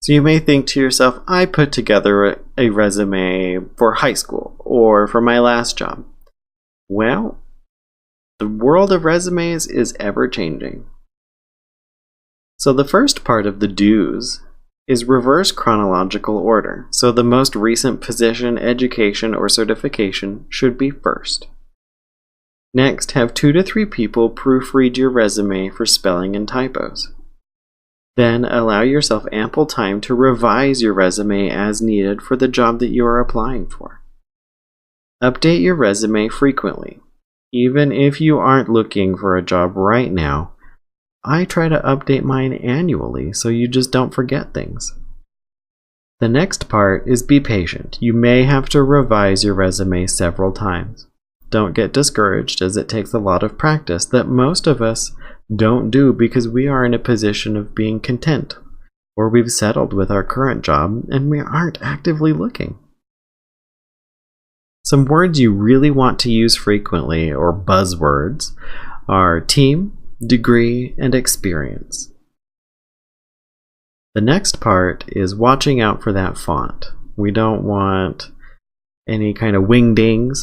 So you may think to yourself, I put together a resume for high school or for my last job. Well, the world of resumes is ever changing. So the first part of the do's is reverse chronological order. So the most recent position, education, or certification should be first. Next, have 2 to 3 people proofread your resume for spelling and typos. Then allow yourself ample time to revise your resume as needed for the job that you are applying for. Update your resume frequently. Even if you aren't looking for a job right now, I try to update mine annually so you just don't forget things. The next part is be patient. You may have to revise your resume several times. Don't get discouraged, as it takes a lot of practice that most of us don't do because we are in a position of being content, or we've settled with our current job and we aren't actively looking. Some words you really want to use frequently, or buzzwords, are team, degree, and experience. The next part is watching out for that font. We don't want any kind of wingdings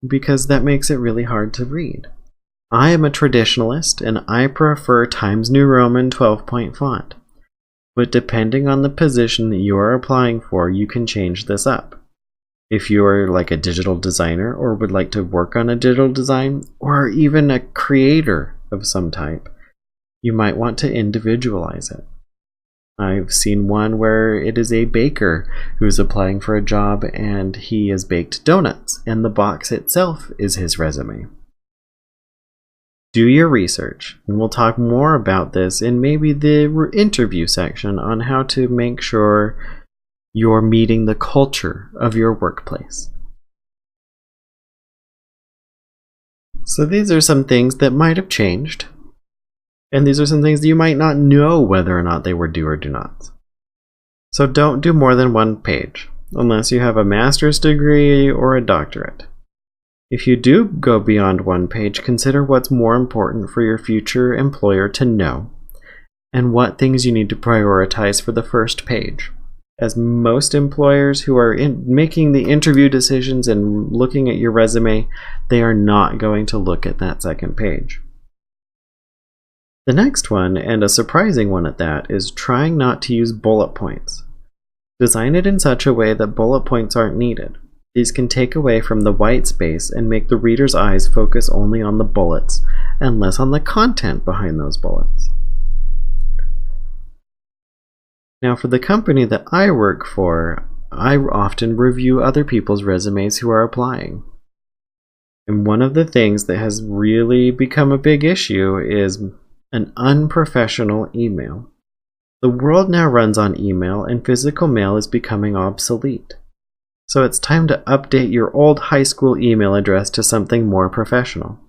because that makes it really hard to read. I am a traditionalist and I prefer Times New Roman 12-point font. But depending on the position that you are applying for, you can change this up. If you are like a digital designer or would like to work on a digital design, or even a creator of some type, you might want to individualize it. I've seen one where it is a baker who's applying for a job and he has baked donuts, and the box itself is his resume. Do your research, and we'll talk more about this in maybe the interview section on how to make sure you're meeting the culture of your workplace. So these are some things that might have changed, and these are some things that you might not know whether or not they were do or do not. So don't do more than 1 page, unless you have a master's degree or a doctorate. If you do go beyond 1 page, consider what's more important for your future employer to know, and what things you need to prioritize for the first page. As most employers who are making the interview decisions and looking at your resume, they are not going to look at that second page. The next one, and a surprising one at that, is trying not to use bullet points. Design it in such a way that bullet points aren't needed. These can take away from the white space and make the reader's eyes focus only on the bullets and less on the content behind those bullets. Now, for the company that I work for, I often review other people's resumes who are applying. And one of the things that has really become a big issue is an unprofessional email. The world now runs on email, and physical mail is becoming obsolete. So it's time to update your old high school email address to something more professional.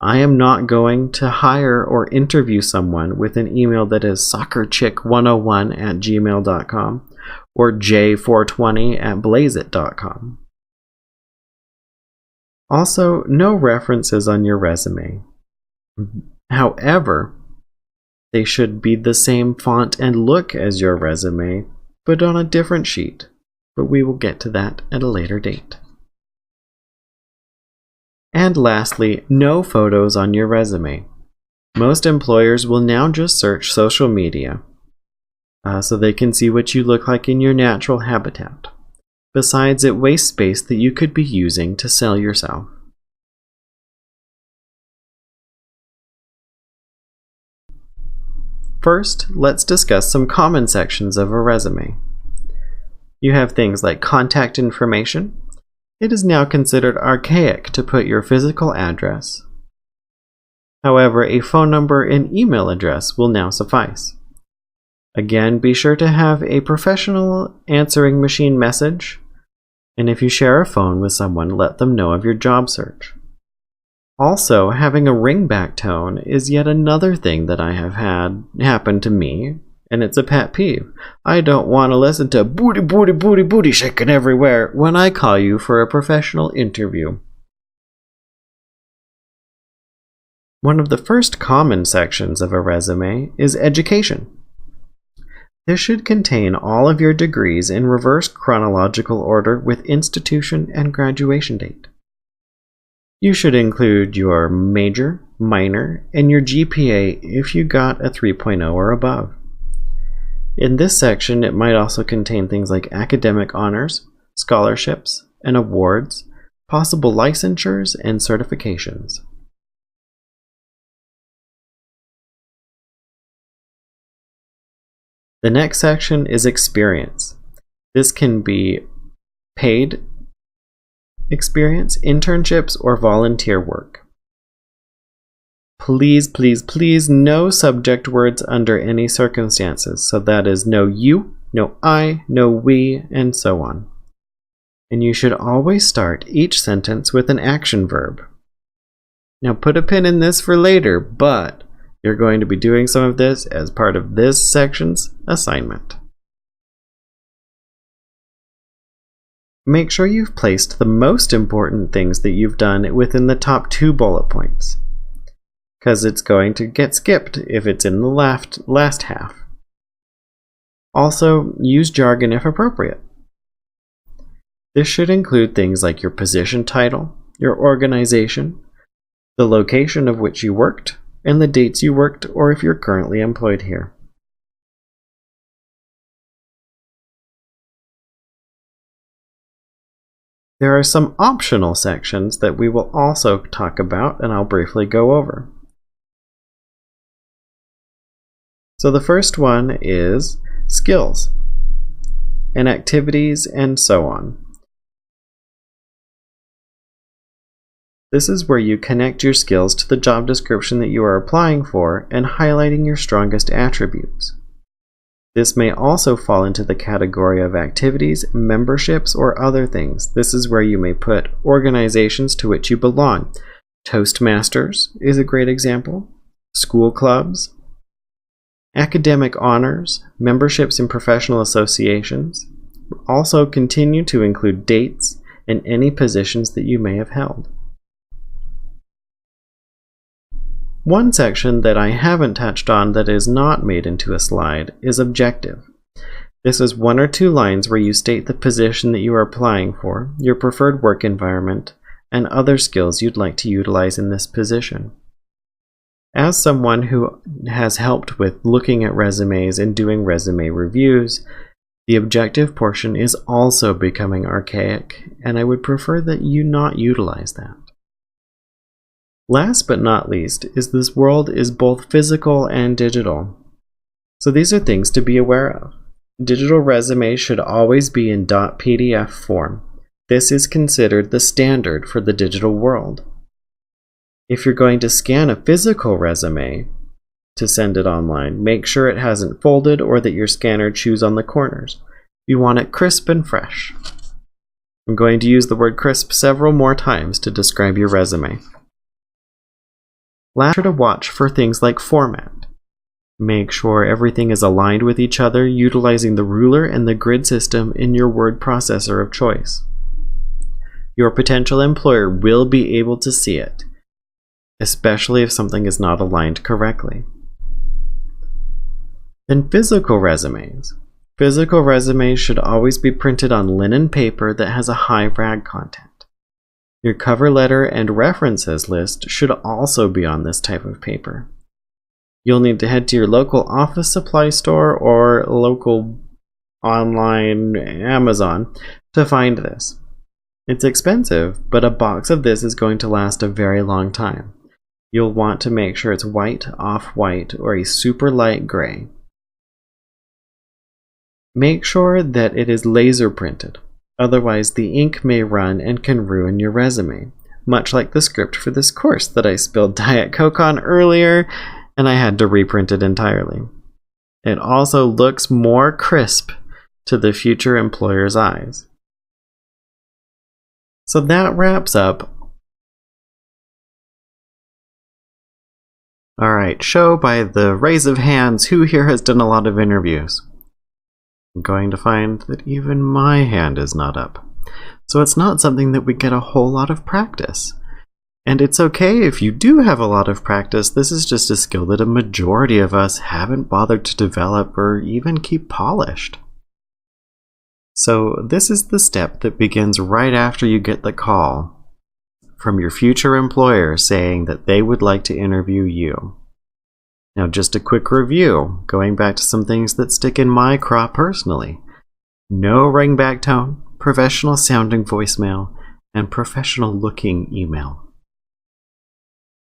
I am not going to hire or interview someone with an email that is soccerchick101@gmail.com or j420@blazeit.com. Also, no references on your resume. However, they should be the same font and look as your resume, but on a different sheet. But we will get to that at a later date. And lastly, no photos on your resume. Most employers will now just search social media so they can see what you look like in your natural habitat. Besides, it wastes space that you could be using to sell yourself. First, let's discuss some common sections of a resume. You have things like contact information. It is now considered archaic to put your physical address. However, a phone number and email address will now suffice. Again, be sure to have a professional answering machine message, and if you share a phone with someone, let them know of your job search. Also, having a ringback tone is yet another thing that I have had happen to me, and it's a pet peeve. I don't want to listen to booty, booty, booty, booty shaking everywhere when I call you for a professional interview. One of the first common sections of a resume is education. This should contain all of your degrees in reverse chronological order with institution and graduation date. You should include your major, minor, and your GPA if you got a 3.0 or above. In this section, it might also contain things like academic honors, scholarships, and awards, possible licensures, and certifications. The next section is experience. This can be paid experience, internships, or volunteer work. Please, please, please, no subject words under any circumstances. So that is no you, no I, no we, and so on. And you should always start each sentence with an action verb. Now put a pin in this for later, but you're going to be doing some of this as part of this section's assignment. Make sure you've placed the most important things that you've done within the top 2 bullet points, because it's going to get skipped if it's in the last half. Also, use jargon if appropriate. This should include things like your position title, your organization, the location of which you worked, and the dates you worked, or if you're currently employed here. There are some optional sections that we will also talk about, and I'll briefly go over. So the first one is skills and activities and so on. This is where you connect your skills to the job description that you are applying for and highlighting your strongest attributes. This may also fall into the category of activities, memberships, or other things. This is where you may put organizations to which you belong. Toastmasters is a great example. School clubs, academic honors, memberships in professional associations. Also continue to include dates and any positions that you may have held. One section that I haven't touched on that is not made into a slide is objective. This is 1 or 2 lines where you state the position that you are applying for, your preferred work environment, and other skills you'd like to utilize in this position. As someone who has helped with looking at resumes and doing resume reviews, the objective portion is also becoming archaic, and I would prefer that you not utilize that. Last but not least is this world is both physical and digital. So these are things to be aware of. Digital resumes should always be in .pdf form. This is considered the standard for the digital world. If you're going to scan a physical resume to send it online, make sure it hasn't folded or that your scanner chews on the corners. You want it crisp and fresh. I'm going to use the word crisp several more times to describe your resume. Last, to watch for things like format. Make sure everything is aligned with each other utilizing the ruler and the grid system in your word processor of choice. Your potential employer will be able to see it, especially if something is not aligned correctly. Then physical resumes. Physical resumes should always be printed on linen paper that has a high rag content. Your cover letter and references list should also be on this type of paper. You'll need to head to your local office supply store or local online Amazon to find this. It's expensive, but a box of this is going to last a very long time. You'll want to make sure it's white, off-white, or a super light gray. Make sure that it is laser printed. Otherwise, the ink may run and can ruin your resume, much like the script for this course that I spilled Diet Coke on earlier, and I had to reprint it entirely. It also looks more crisp to the future employer's eyes. So that wraps up. Alright, show by the raise of hands who here has done a lot of interviews. I'm going to find that even my hand is not up. So it's not something that we get a whole lot of practice. And it's okay if you do have a lot of practice. This is just a skill that a majority of us haven't bothered to develop or even keep polished. So this is the step that begins right after you get the call from your future employer saying that they would like to interview you. Now, just a quick review, going back to some things that stick in my craw personally. No ringback tone, professional sounding voicemail, and professional looking email.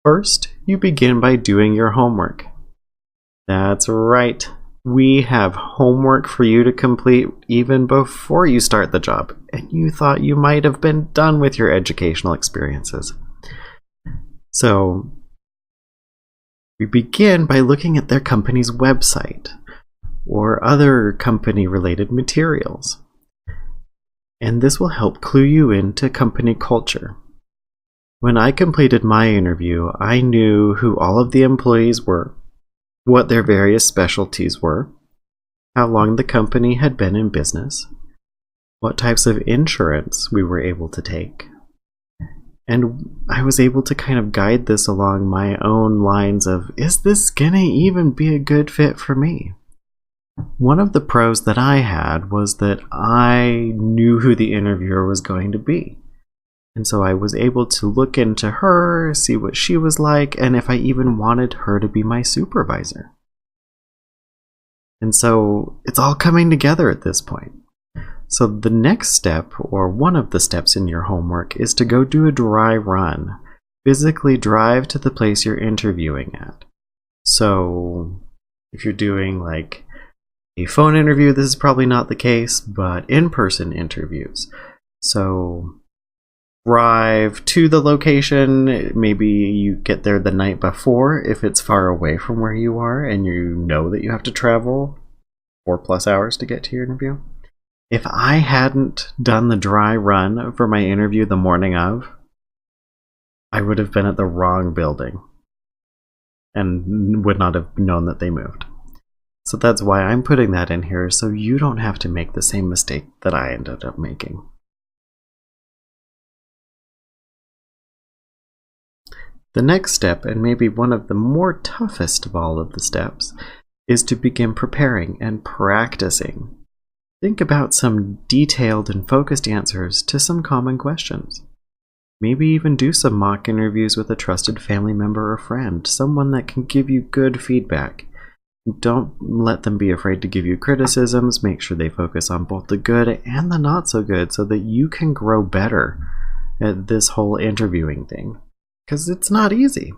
First, you begin by doing your homework. That's right. We have homework for you to complete even before you start the job, and you thought you might have been done with your educational experiences. So, we begin by looking at their company's website or other company-related materials. And this will help clue you into company culture. When I completed my interview, I knew who all of the employees were, what their various specialties were, how long the company had been in business, what types of insurance we were able to take. And I was able to kind of guide this along my own lines of, is this gonna even be a good fit for me? One of the pros that I had was that I knew who the interviewer was going to be. And so I was able to look into her, see what she was like, and if I even wanted her to be my supervisor. And so it's all coming together at this point. So the next step, or one of the steps in your homework, is to go do a dry run. Physically drive to the place you're interviewing at. So if you're doing like a phone interview, this is probably not the case, but in-person interviews. So drive to the location. Maybe you get there the night before if it's far away from where you are and you know that you have to travel 4+ hours to get to your interview. If I hadn't done the dry run for my interview the morning of, I would have been at the wrong building and would not have known that they moved. So that's why I'm putting that in here, so you don't have to make the same mistake that I ended up making. The next step, and maybe one of the more toughest of all of the steps, is to begin preparing and practicing. Think about some detailed and focused answers to some common questions. Maybe even do some mock interviews with a trusted family member or friend, someone that can give you good feedback. Don't let them be afraid to give you criticisms. Make sure they focus on both the good and the not so good so that you can grow better at this whole interviewing thing. Because it's not easy.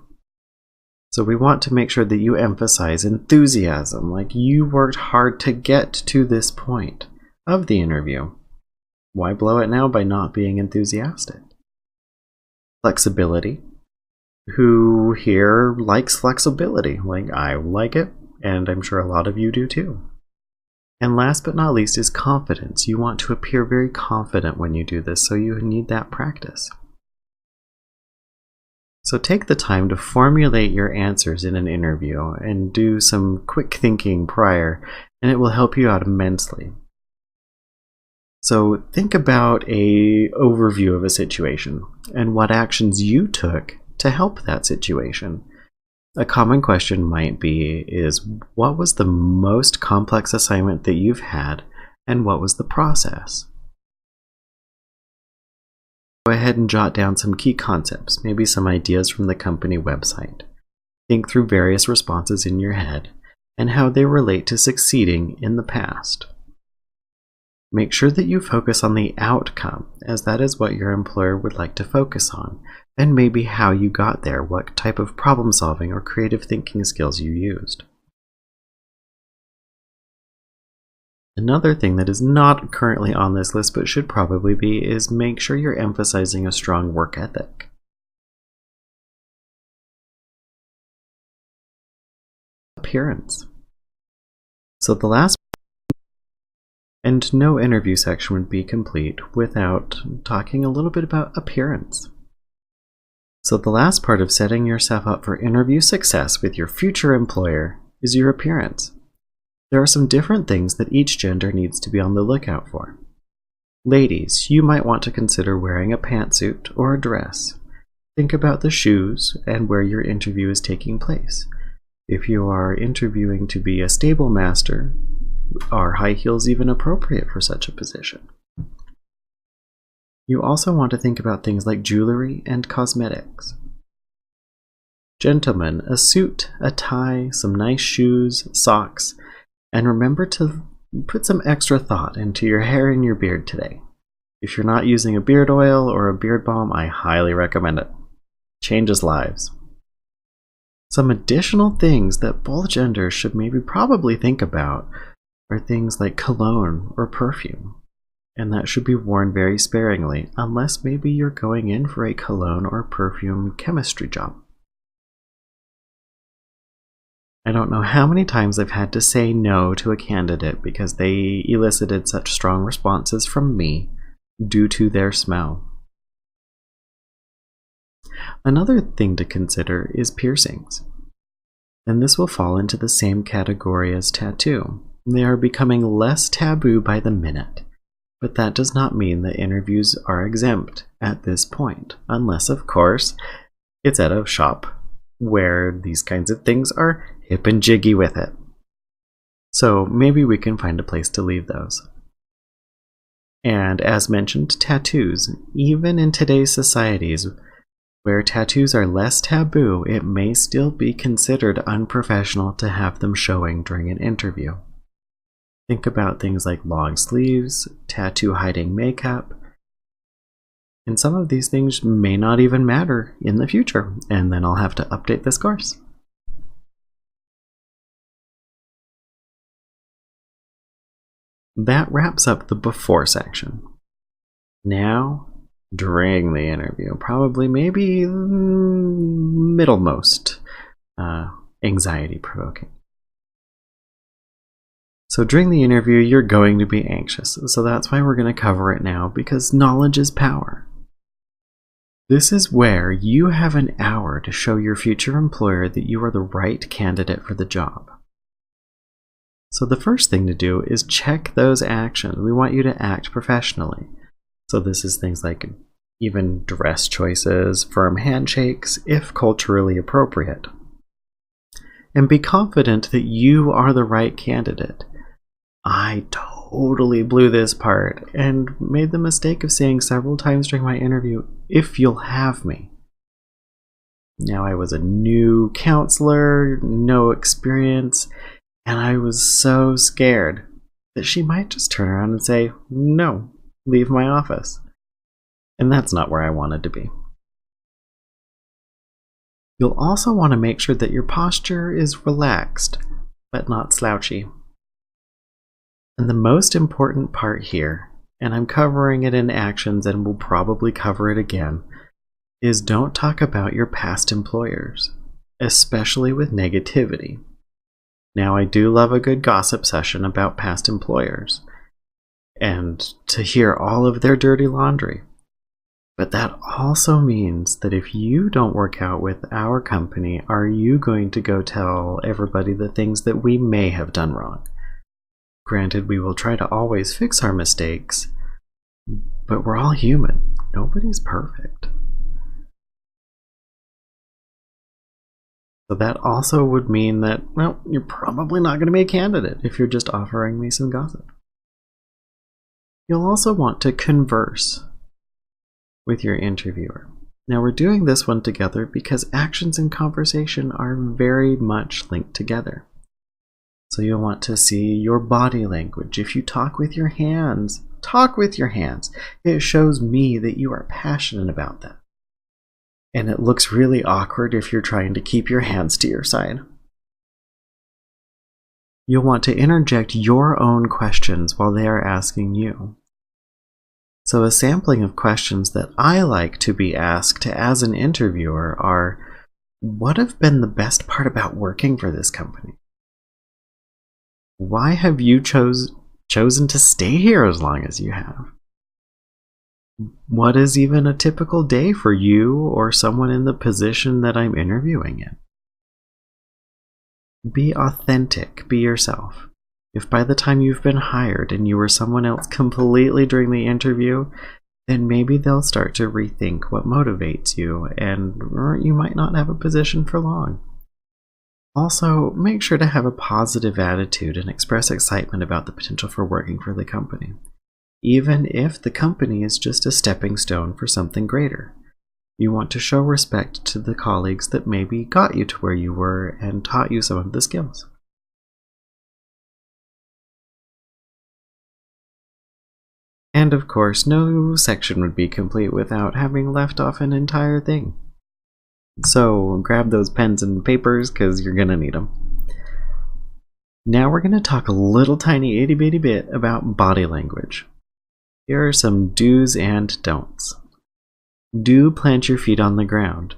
So we want to make sure that you emphasize enthusiasm, like you worked hard to get to this point of the interview. Why blow it now by not being enthusiastic? Flexibility. Who here likes flexibility? Like, I like it, and I'm sure a lot of you do too. And last but not least is confidence. You want to appear very confident when you do this, so you need that practice. So take the time to formulate your answers in an interview and do some quick thinking prior, and it will help you out immensely. So think about an overview of a situation and what actions you took to help that situation. A common question might be, what was the most complex assignment that you've had, and what was the process? Go ahead and jot down some key concepts, maybe some ideas from the company website. Think through various responses in your head and how they relate to succeeding in the past. Make sure that you focus on the outcome, as that is what your employer would like to focus on, and maybe how you got there, what type of problem solving or creative thinking skills you used. Another thing that is not currently on this list but should probably be is make sure you're emphasizing a strong work ethic. Appearance. So the last and no interview section would be complete without talking a little bit about appearance. So the last part of setting yourself up for interview success with your future employer is your appearance. There are some different things that each gender needs to be on the lookout for. Ladies, you might want to consider wearing a pantsuit or a dress. Think about the shoes and where your interview is taking place. If you are interviewing to be a stable master, are high heels even appropriate for such a position? You also want to think about things like jewelry and cosmetics. Gentlemen, a suit, a tie, some nice shoes, socks, and remember to put some extra thought into your hair and your beard today. If you're not using a beard oil or a beard balm, I highly recommend it. Changes lives. Some additional things that both genders should probably think about are things like cologne or perfume. And that should be worn very sparingly, unless maybe you're going in for a cologne or perfume chemistry job. I don't know how many times I've had to say no to a candidate because they elicited such strong responses from me due to their smell. Another thing to consider is piercings. And this will fall into the same category as tattoo. They are becoming less taboo by the minute. But that does not mean that interviews are exempt at this point, unless, of course, it's at a shop where these kinds of things are hip and jiggy with it. So maybe we can find a place to leave those. And as mentioned, tattoos. Even in today's societies, where tattoos are less taboo, it may still be considered unprofessional to have them showing during an interview. Think about things like long sleeves, tattoo hiding makeup, and some of these things may not even matter in the future, and then I'll have to update this course. That wraps up the before section. Now, during the interview, probably maybe middlemost anxiety-provoking. So during the interview, you're going to be anxious. So that's why we're going to cover it now, because knowledge is power. This is where you have an hour to show your future employer that you are the right candidate for the job. So the first thing to do is check those actions. We want you to act professionally. So this is things like even dress choices, firm handshakes, if culturally appropriate. And be confident that you are the right candidate. I totally blew this part and made the mistake of saying several times during my interview, "If you'll have me." Now I was a new counselor, no experience, and I was so scared that she might just turn around and say, "No, leave my office." And that's not where I wanted to be. You'll also want to make sure that your posture is relaxed, but not slouchy. And the most important part here, and I'm covering it in actions and will probably cover it again, is don't talk about your past employers, especially with negativity. Now, I do love a good gossip session about past employers, and to hear all of their dirty laundry. But that also means that if you don't work out with our company, are you going to go tell everybody the things that we may have done wrong? Granted, we will try to always fix our mistakes, but we're all human. Nobody's perfect. So that also would mean that, well, you're probably not going to be a candidate if you're just offering me some gossip. You'll also want to converse with your interviewer. Now we're doing this one together because actions and conversation are very much linked together. So you'll want to see your body language. If you talk with your hands, talk with your hands. It shows me that you are passionate about that. And it looks really awkward if you're trying to keep your hands to your side. You'll want to interject your own questions while they are asking you. So a sampling of questions that I like to be asked as an interviewer are, what have been the best part about working for this company? Why have you chosen to stay here as long as you have? What is even a typical day for you or someone in the position that I'm interviewing in? Be authentic, be yourself. If by the time you've been hired and you were someone else completely during the interview, then maybe they'll start to rethink what motivates you, and or you might not have a position for long. Also, make sure to have a positive attitude and express excitement about the potential for working for the company, even if the company is just a stepping stone for something greater. You want to show respect to the colleagues that maybe got you to where you were and taught you some of the skills. And of course, no section would be complete without having left off an entire thing. So grab those pens and papers because you're going to need them. Now we're going to talk a little tiny itty bitty bit about body language. Here are some do's and don'ts. Do plant your feet on the ground.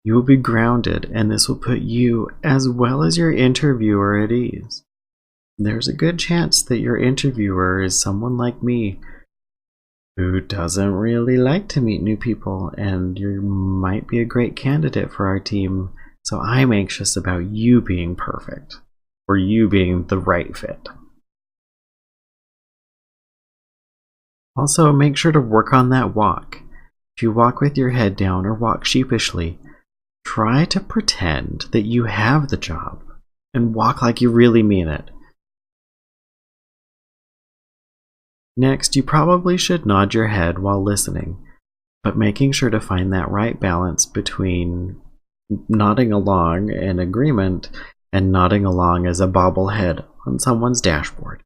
You will be grounded, and this will put you as well as your interviewer at ease. There's a good chance that your interviewer is someone like me who doesn't really like to meet new people, and you might be a great candidate for our team, so I'm anxious about you being perfect, or you being the right fit. Also, make sure to work on that walk. If you walk with your head down or walk sheepishly, try to pretend that you have the job and walk like you really mean it. Next, you probably should nod your head while listening, but making sure to find that right balance between nodding along in agreement and nodding along as a bobblehead on someone's dashboard.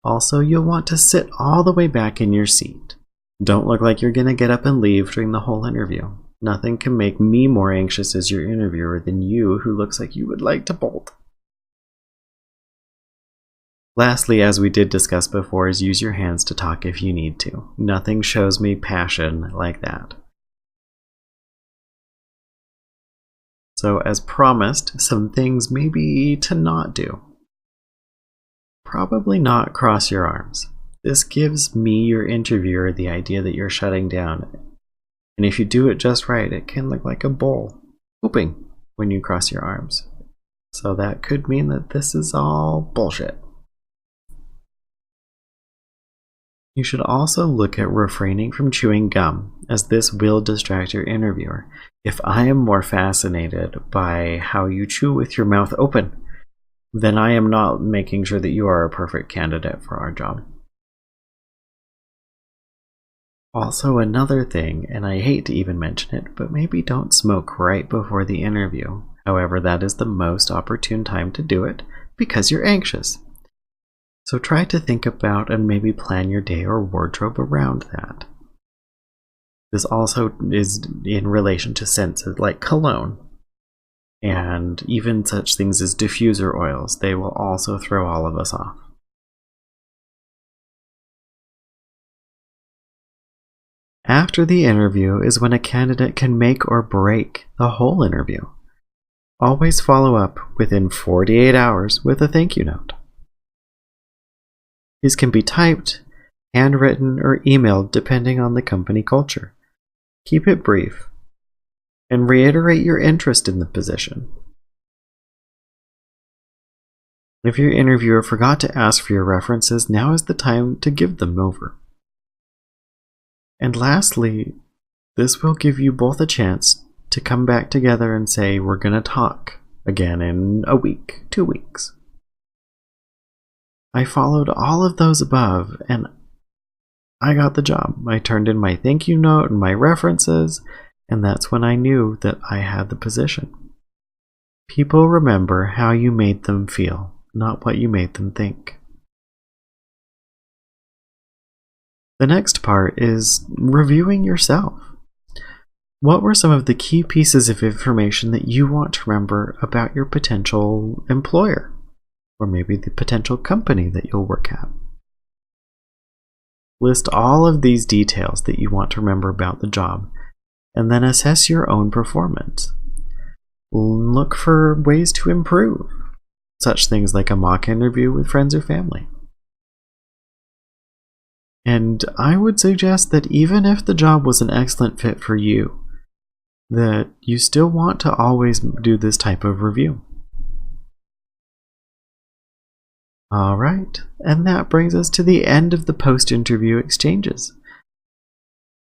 Also, you'll want to sit all the way back in your seat. Don't look like you're going to get up and leave during the whole interview. Nothing can make me more anxious as your interviewer than you, who looks like you would like to bolt. Lastly, as we did discuss before, is use your hands to talk if you need to. Nothing shows me passion like that. So, as promised, some things maybe to not do. Probably not cross your arms. This gives me, your interviewer, the idea that you're shutting down. And if you do it just right, it can look like a bull whooping when you cross your arms. So that could mean that this is all bullshit. You should also look at refraining from chewing gum, as this will distract your interviewer. If I am more fascinated by how you chew with your mouth open, then I am not making sure that you are a perfect candidate for our job. Also, another thing, and I hate to even mention it, but maybe don't smoke right before the interview. However, that is the most opportune time to do it because you're anxious. So try to think about and maybe plan your day or wardrobe around that. This also is in relation to scents like cologne and even such things as diffuser oils. They will also throw all of us off. After the interview is when a candidate can make or break the whole interview. Always follow up within 48 hours with a thank you note. These can be typed, handwritten, or emailed depending on the company culture. Keep it brief and reiterate your interest in the position. If your interviewer forgot to ask for your references, now is the time to give them over. And lastly, this will give you both a chance to come back together and say, we're going to talk again in a week, 2 weeks. I followed all of those above and I got the job. I turned in my thank you note and my references, and that's when I knew that I had the position. People remember how you made them feel, not what you made them think. The next part is reviewing yourself. What were some of the key pieces of information that you want to remember about your potential employer, or maybe the potential company that you'll work at? List all of these details that you want to remember about the job, and then assess your own performance. Look for ways to improve, such things like a mock interview with friends or family. And I would suggest that even if the job was an excellent fit for you, that you still want to always do this type of review. All right, and that brings us to the end of the post-interview exchanges.